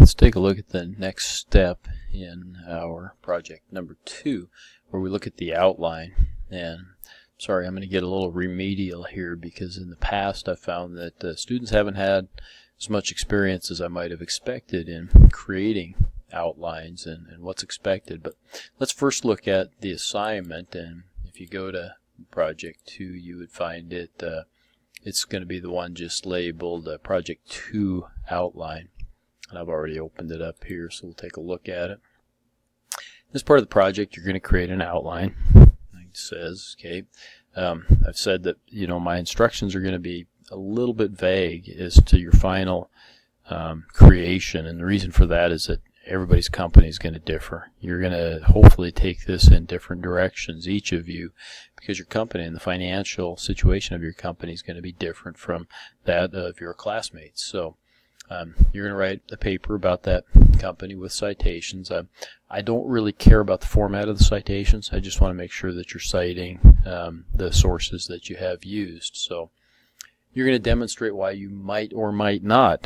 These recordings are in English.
let's take a look at the next step in our project number 2, where we look at the outline. And sorry, I'm going to get a little remedial here, because in the past I found that students haven't had as much experience as I might have expected in creating outlines and what's expected. But let's first look at the assignment, and if you go to project 2, you would find it's going to be the one just labeled project 2 outline. And I've already opened it up here, so we'll take a look at it. This part of the project, you're going to create an outline, like it says. Okay, I've said that my instructions are going to be a little bit vague as to your final creation, and the reason for that is that everybody's company is going to differ. You're going to hopefully take this in different directions, each of you, because your company and the financial situation of your company is going to be different from that of your classmates. So you're going to write a paper about that company with citations. I don't really care about the format of the citations. I just want to make sure that you're citing the sources that you have used. So you're going to demonstrate why you might or might not.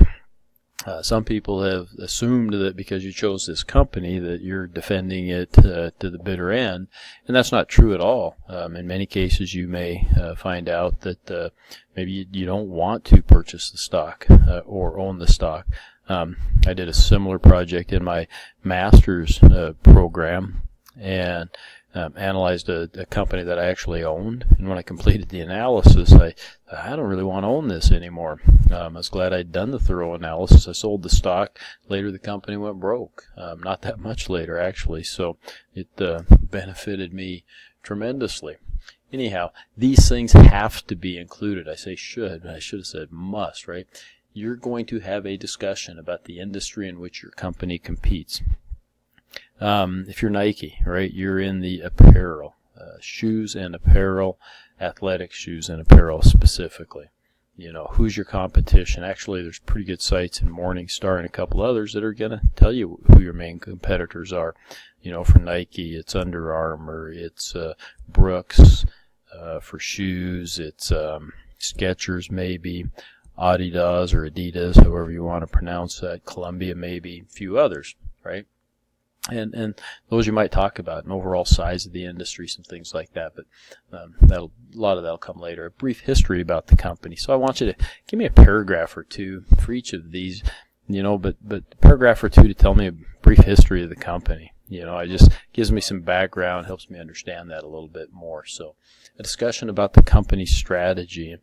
Some people have assumed that because you chose this company that you're defending it to the bitter end, and that's not true at all. In many cases you may find out that maybe you don't want to purchase the stock or own the stock. I did a similar project in my master's program, and analyzed a company that I actually owned, and when I completed the analysis, I don't really want to own this anymore. I was glad I'd done the thorough analysis. I sold the stock. Later the company went broke. Not that much later, actually, so it benefited me tremendously. Anyhow, these things have to be included. I say should, but I should have said must, right? You're going to have a discussion about the industry in which your company competes. If you're Nike, right, you're in the apparel, shoes and apparel, athletic shoes and apparel specifically. Who's your competition? Actually, there's pretty good sites in Morningstar and a couple others that are going to tell you who your main competitors are. For Nike, it's Under Armour, it's Brooks. For shoes, it's Skechers maybe, Adidas or Adidas, however you want to pronounce that, Columbia maybe, a few others, right? And those you might talk about, an overall size of the industry, some things like that, but a lot of that'll come later. A brief history about the company. So I want you to give me a paragraph or two for each of these, but a paragraph or two to tell me a brief history of the company. It just gives me some background, helps me understand that a little bit more. So a discussion about the company's strategy.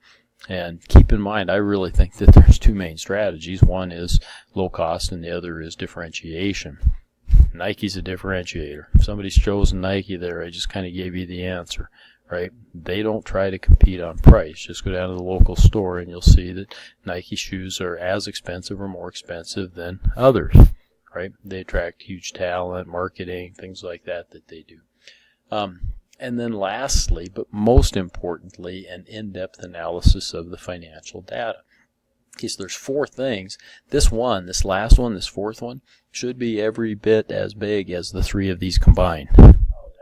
And keep in mind, I really think that there's two main strategies. One is low cost and the other is differentiation. Nike's a differentiator. If somebody's chosen Nike there, I just kind of gave you the answer, right? They don't try to compete on price. Just go down to the local store and you'll see that Nike shoes are as expensive or more expensive than others, right? They attract huge talent, marketing, things like that they do. And then lastly, but most importantly, an in-depth analysis of the financial data. Okay, so there's 4 things. This last one, this fourth one, should be every bit as big as the 3 of these combined.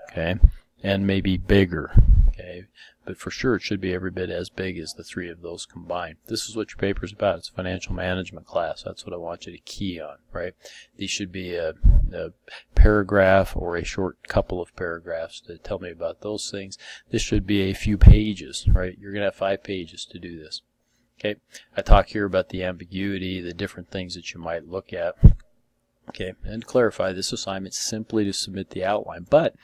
Okay, and maybe bigger. Okay, but for sure it should be every bit as big as the 3 of those combined. This is what your paper is about. It's a financial management class. That's what I want you to key on, right? These should be a paragraph or a short couple of paragraphs to tell me about those things. This should be a few pages, right? You're going to have 5 pages to do this. Okay, I talk here about the ambiguity, the different things that you might look at. Okay, and to clarify, this assignment is simply to submit the outline, but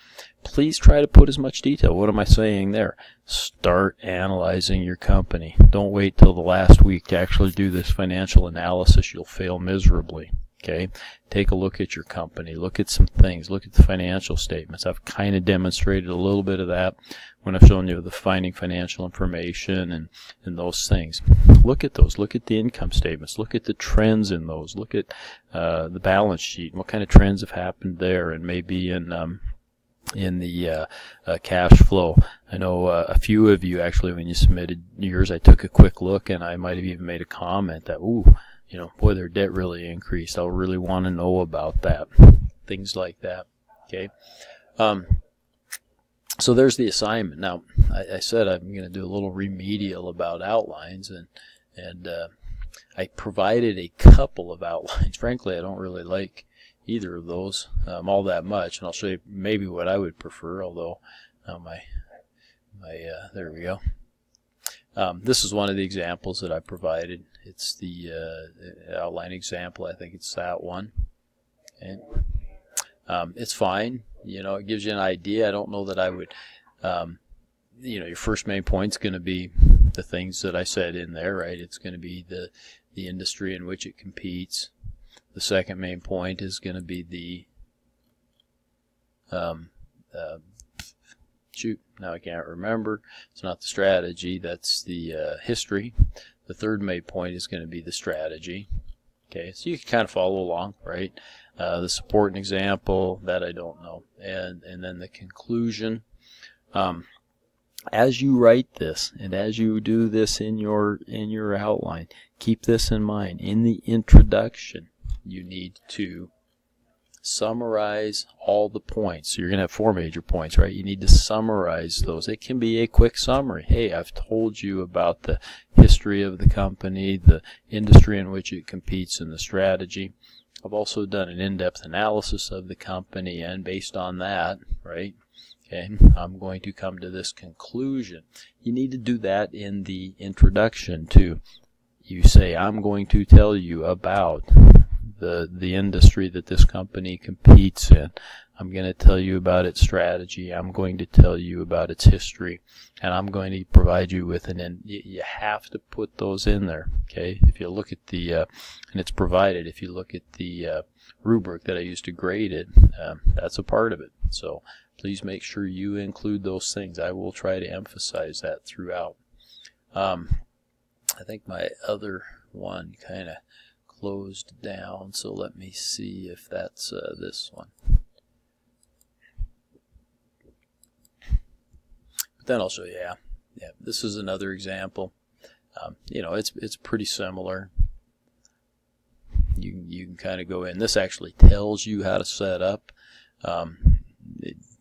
please try to put as much detail. What am I saying there? Start analyzing your company. Don't wait till the last week to actually do this financial analysis. You'll fail miserably. Okay, take a look at your company, look at some things, look at the financial statements. I've kind of demonstrated a little bit of that when I've shown you the finding financial information and those things. Look at those, look at the income statements, look at the trends in those, look at the balance sheet, what kind of trends have happened there, and maybe in the cash flow. I know a few of you actually, when you submitted yours, I took a quick look and I might have even made a comment that, boy, their debt really increased. I'll really want to know about that. Things like that. Okay. So there's the assignment. Now, I said I'm going to do a little remedial about outlines, and I provided a couple of outlines. Frankly, I don't really like either of those all that much, and I'll show you maybe what I would prefer, although there we go. This is one of the examples that I provided. It's the outline example. I think it's that one. Okay. It's fine. You know, it gives you an idea. I don't know that I would, you know, your first main point is going to be the things that I said in there, right? It's going to be the industry in which it competes. The second main point is going to be the shoot, now I can't remember. It's not the strategy, that's the history. The third main point is going to be the strategy. Okay, so you can kind of follow along, right? The support and example, that I don't know. And then the conclusion. As you write this and as you do this in your outline, keep this in mind. In the introduction, you need to summarize all the points. So you're going to have 4 major points, right? You need to summarize those. It can be a quick summary. Hey, I've told you about the history of the company, the industry in which it competes, and the strategy. I've also done an in-depth analysis of the company, and based on that, right, okay, I'm going to come to this conclusion. You need to do that in the introduction too. You say, I'm going to tell you about the industry that this company competes in. I'm going to tell you about its strategy. I'm going to tell you about its history, and I'm going to provide you with you have to put those in there, okay? If you look at the, and it's provided, if you look at the rubric that I used to grade it, that's a part of it. So please make sure you include those things. I will try to emphasize that throughout. I think my other one kind of closed down, so let me see if that's this one. But then I'll show you, yeah, this is another example. You know, it's pretty similar. You can kind of go in. This actually tells you how to set up.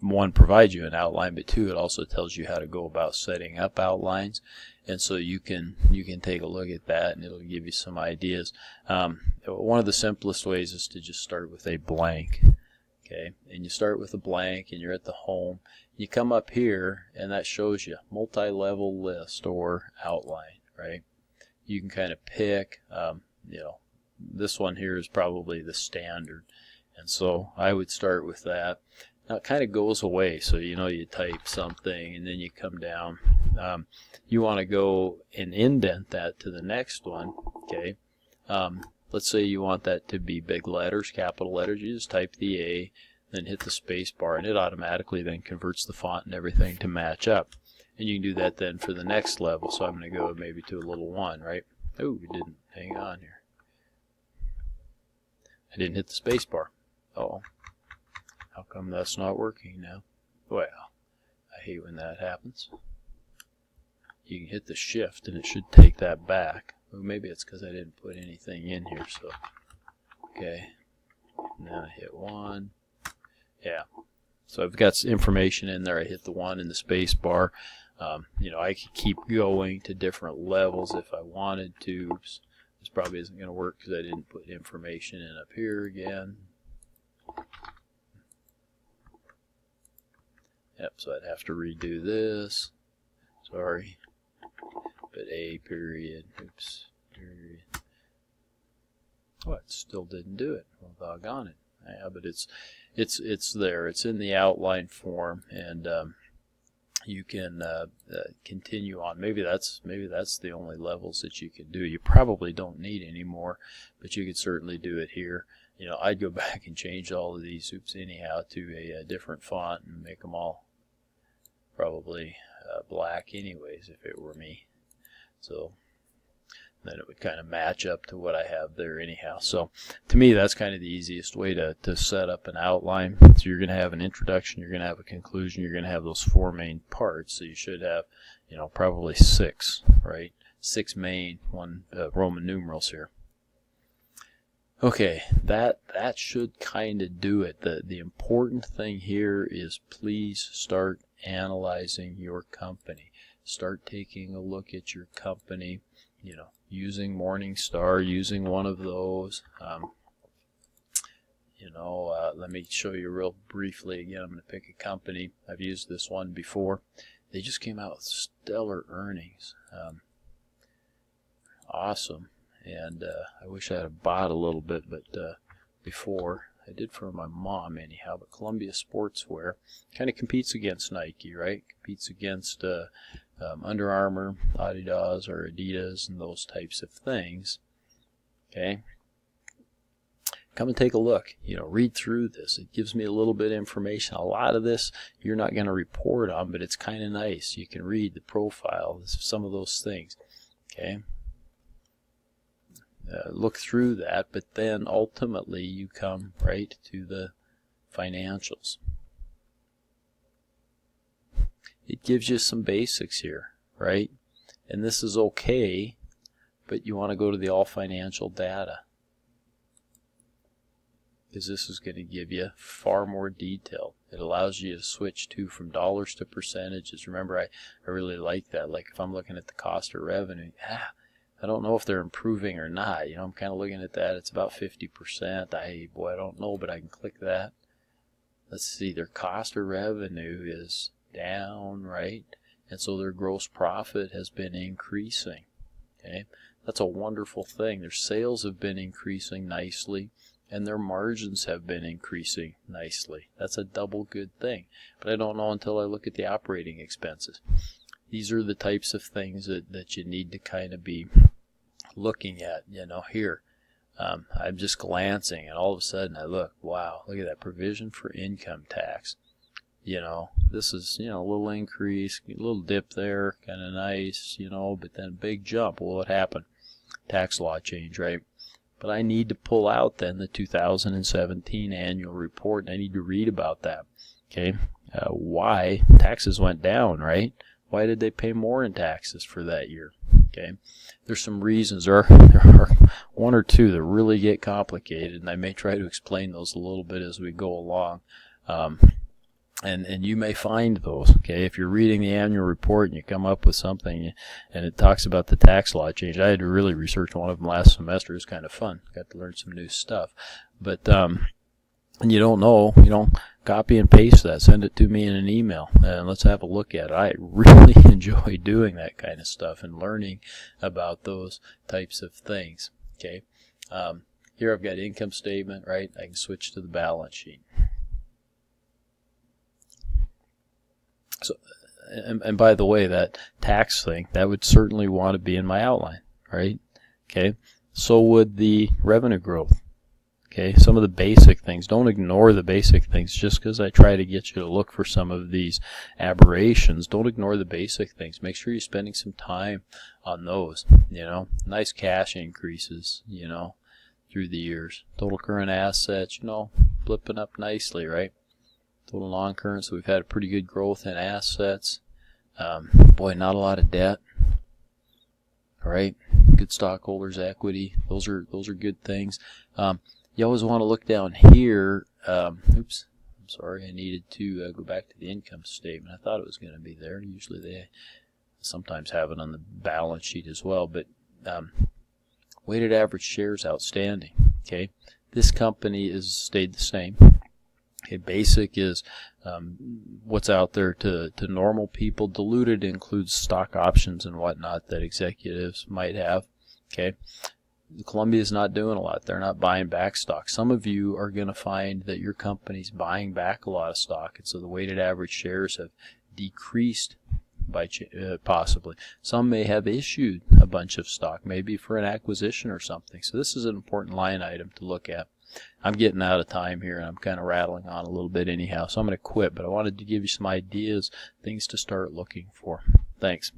One, provides you an outline, but two, it also tells you how to go about setting up outlines. And so you can take a look at that, and it'll give you some ideas. One of the simplest ways is to just start with a blank. Okay, and you start with a blank, and you're at the home. You come up here, and that shows you multi-level list or outline, right? You can kind of pick. You know, this one here is probably the standard, and so I would start with that. Now it kind of goes away, so you know, you type something and then you come down. You want to go and indent that to the next one, okay? Let's say you want that to be big letters, capital letters. You just type the A, then hit the space bar, and it automatically then converts the font and everything to match up. And you can do that then for the next level. So I'm going to go maybe to a little 1, right? Oh, we didn't. Hang on here. I didn't hit the space bar. Uh-oh. How come that's not working now? Well, I hate when that happens. You can hit the shift and it should take that back. Or maybe it's because I didn't put anything in here. So, okay. Now I hit 1. Yeah. So I've got information in there. I hit the 1 in the space bar. You know, I could keep going to different levels if I wanted to. Oops. This probably isn't going to work because I didn't put information in up here again. Yep, so I'd have to redo this. Sorry. But A period. Oops. Period. Oh, it still didn't do it. Well, doggone it. Yeah, but it's there. It's in the outline form, and you can continue on. Maybe that's the only levels that you can do. You probably don't need any more, but you could certainly do it here. You know, I'd go back and change all of these anyhow to a different font and make them all probably black anyways if it were me. So then it would kind of match up to what I have there anyhow. So to me, that's kind of the easiest way to set up an outline. So you're going to have an introduction, you're going to have a conclusion, you're going to have those 4 main parts. So you should have, you know, probably 6, right? 6 main, 1 Roman numerals here. Okay, that should kind of do it. The important thing here is please start analyzing your company. Start taking a look at your company. You know, using Morningstar, using one of those. Let me show you real briefly again. I'm going to pick a company. I've used this one before. They just came out with stellar earnings. Awesome. And I wish I had bought a little bit, but before I did for my mom anyhow. But Columbia Sportswear kind of competes against Nike, right? Competes against Under Armour, Adidas, or Adidas, and those types of things. Okay. Come and take a look. Read through this. It gives me a little bit of information. A lot of this you're not going to report on, but it's kind of nice. You can read the profile, some of those things. Okay. Look through that, but then ultimately you come right to the financials. It gives you some basics here, right? And this is okay, but you want to go to the all financial data, because this is going to give you far more detail. It allows you to switch from dollars to percentages. Remember, I really like that. Like if I'm looking at the cost of revenue, I don't know if they're improving or not. I'm kind of looking at that. It's about 50%. I don't know, but I can click that. Let's see, their cost of revenue is down, right? And so their gross profit has been increasing. Okay, that's a wonderful thing. Their sales have been increasing nicely, and their margins have been increasing nicely. That's a double good thing. But I don't know until I look at the operating expenses. These are the types of things that you need to kind of be looking at. Here, I'm just glancing, and all of a sudden I look, wow, look at that provision for income tax. This is, a little increase, a little dip there, kind of nice, but then a big jump. Well, what happened? Tax law change, right? But I need to pull out then the 2017 annual report, and I need to read about that. Okay, why taxes went down, right? Why did they pay more in taxes for that year? Okay, there's some reasons. There are one or two that really get complicated, and I may try to explain those a little bit as we go along. And you may find those, okay? If you're reading the annual report and you come up with something and it talks about the tax law change, I had to really research one of them last semester. It was kind of fun. Got to learn some new stuff. But and you don't know, copy and paste that. Send it to me in an email, and let's have a look at it. I really enjoy doing that kind of stuff and learning about those types of things, okay? Here I've got income statement, right? I can switch to the balance sheet. So, and by the way, that tax thing, that would certainly want to be in my outline, right? Okay, so would the revenue growth. Okay, some of the basic things. Don't ignore the basic things just because I try to get you to look for some of these aberrations. Don't ignore the basic things. Make sure you're spending some time on those. Nice cash increases, through the years. Total current assets, flipping up nicely, right? Total non-current, so we've had a pretty good growth in assets. Boy, not a lot of debt. All right, good stockholders' equity. Those are good things. You always want to look down here. Oops, I'm sorry. I needed to go back to the income statement. I thought it was going to be there. Usually they sometimes have it on the balance sheet as well. But weighted average shares outstanding. Okay, this company has stayed the same. Okay, basic is what's out there to normal people. Diluted includes stock options and whatnot that executives might have. Okay, Columbia is not doing a lot. They're not buying back stock. Some of you are going to find that your company's buying back a lot of stock, and so the weighted average shares have decreased by possibly. Some may have issued a bunch of stock, maybe for an acquisition or something. So this is an important line item to look at. I'm getting out of time here, and I'm kind of rattling on a little bit anyhow, so I'm going to quit, but I wanted to give you some ideas, things to start looking for. Thanks.